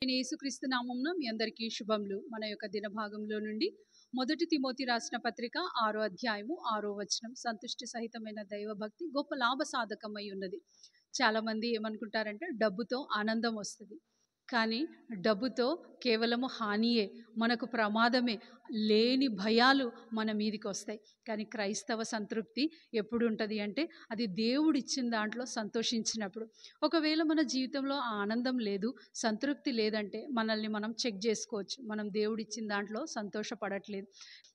నేను యేసుక్రీస్తు నామమున మీ అందరికీ శుభములు. మన యొక్క దిన భాగంలో నుండి మొదటి తిమోతి రాసిన పత్రిక 6వ అధ్యాయము 6వ వచనం, సంతుష్టి సహితమైన దైవభక్తి గొప్ప లాభ సాధకమై ఉన్నది. చాలామంది ఏమనుకుంటారంటే డబ్బుతో ఆనందం వస్తుంది, కానీ డబ్బుతో కేవలము హానియే, మనకు ప్రమాదమే, లేని భయాలు మన మీదికి వస్తాయి. కానీ క్రైస్తవ సంతృప్తి ఎప్పుడు ఉంటుంది అంటే అది దేవుడిచ్చిన దాంట్లో సంతోషించినప్పుడు. ఒకవేళ మన జీవితంలో ఆ ఆనందం లేదు, సంతృప్తి లేదంటే మనల్ని మనం చెక్ చేసుకోవచ్చు, మనం దేవుడిచ్చిన దాంట్లో సంతోషపడట్లేదు.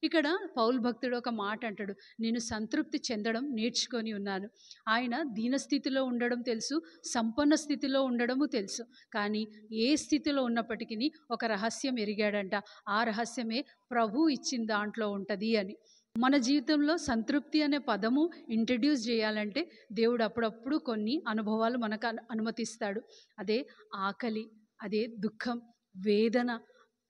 ఇక్కడ పౌలు భక్తుడు ఒక మాట అంటాడు, నేను సంతృప్తి చెందడం నేర్చుకొని ఉన్నాను. ఆయన దీనస్థితిలో ఉండడం తెలుసు, సంపన్న స్థితిలో ఉండడము తెలుసు, కానీ ఏ స్థితిలో ఉన్నప్పటికీ ఒక రహస్యం ఎరిగాడంట. ఆ రహస్యమే ప్రభు ఇచ్చిన దాంట్లో ఉంటుంది అని. మన జీవితంలో సంతృప్తి అనే పదము ఇంట్రడ్యూస్ చేయాలంటే దేవుడు అప్పుడప్పుడు కొన్ని అనుభవాలు మనకు అనుమతిస్తాడు. అదే ఆకలి, అదే దుఃఖం, వేదన,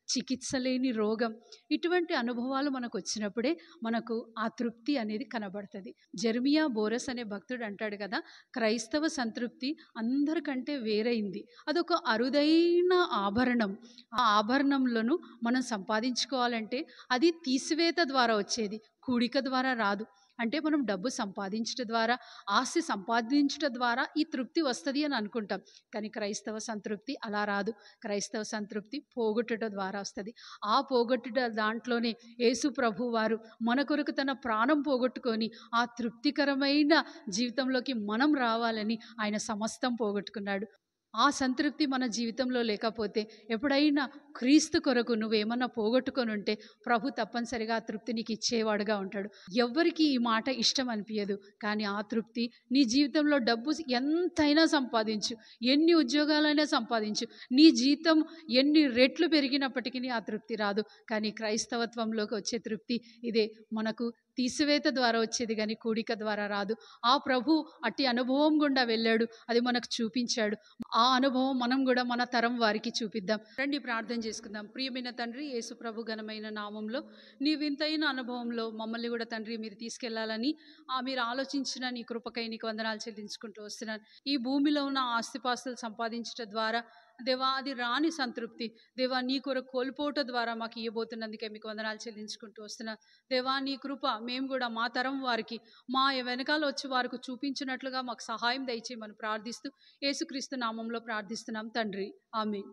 చికిత్స లేని రోగం, ఇటువంటి అనుభవాలు మనకు వచ్చినప్పుడే మనకు ఆ తృప్తి అనేది కనబడుతుంది. జెర్మియా బోరస్ అనే భక్తుడు అంటాడు కదా, క్రైస్తవ సంతృప్తి అందరికంటే వేరైంది, అదొక అరుదైన ఆభరణం. ఆ ఆభరణంలోను మనం సంపాదించుకోవాలంటే అది తీసివేత ద్వారా వచ్చేది, కూడిక ద్వారా రాదు. అంటే మనం డబ్బు సంపాదించడం ద్వారా, ఆస్తి సంపాదించడం ద్వారా ఈ తృప్తి వస్తుంది అని అనుకుంటాం, కానీ క్రైస్తవ సంతృప్తి అలా రాదు. క్రైస్తవ సంతృప్తి పోగొట్టుట ద్వారా వస్తుంది. ఆ పోగొట్టుట దాంట్లోనే యేసు ప్రభు వారు మన కొరకు తన ప్రాణం పోగొట్టుకొని ఆ తృప్తికరమైన జీవితంలోకి మనం రావాలని ఆయన సమస్తం పోగొట్టుకున్నాడు. ఆ సంతృప్తి మన జీవితంలో లేకపోతే, ఎప్పుడైనా క్రీస్తు కొరకు నువ్వేమన్నా పోగొట్టుకొని ఉంటే ప్రభు తప్పనిసరిగా ఆ తృప్తి నీకు ఇచ్చేవాడుగా ఉంటాడు. ఎవ్వరికి ఈ మాట ఇష్టం అనిపించదు, కానీ ఆ తృప్తి నీ జీవితంలో డబ్బు ఎంతైనా సంపాదించు, ఎన్ని ఉద్యోగాలైనా సంపాదించు, నీ జీతం ఎన్ని రెట్లు పెరిగినప్పటికీ ఆ తృప్తి రాదు. కానీ క్రైస్తవత్వంలోకి వచ్చే తృప్తి ఇదే, మనకు తీసివేత ద్వారా వచ్చేది, కానీ కూడిక ద్వారా రాదు. ఆ ప్రభు అట్టి అనుభవం గుండా వెళ్ళాడు, అది మనకు చూపించాడు. ఆ అనుభవం మనం కూడా మన తరం వారికి చూపిద్దాం. రండి ప్రార్థన చేసుకుందాం. ప్రియమైన తండ్రి, యేసు ప్రభు ఘనమైన నామంలో నీ వింతైన అనుభవంలో మమ్మల్ని కూడా తండ్రి మీరు తీసుకెళ్లాలని మీరు ఆలోచించిన నీ కృపకై నీకు వందనాలు చెల్లించుకుంటూ వస్తున్నాను. ఈ భూమిలో ఉన్న ఆస్తిపాస్తులు సంపాదించడం ద్వారా దేవా అది రాని సంతృప్తి, దేవా నీ కొరకు కోల్పోవటం ద్వారా మాకు ఇవ్వబోతున్నందుకే మీకు వందనాలు చెల్లించుకుంటూ వస్తున్నా. దేవా నీ కృప మేము కూడా మా తరం వారికి, మా వెనకాల వచ్చి వారికి చూపించినట్లుగా మాకు సహాయం దయచేయమని ప్రార్థిస్తూ యేసుక్రీస్తు నామంలో ప్రార్థిస్తున్నాం తండ్రి, ఆమేన్.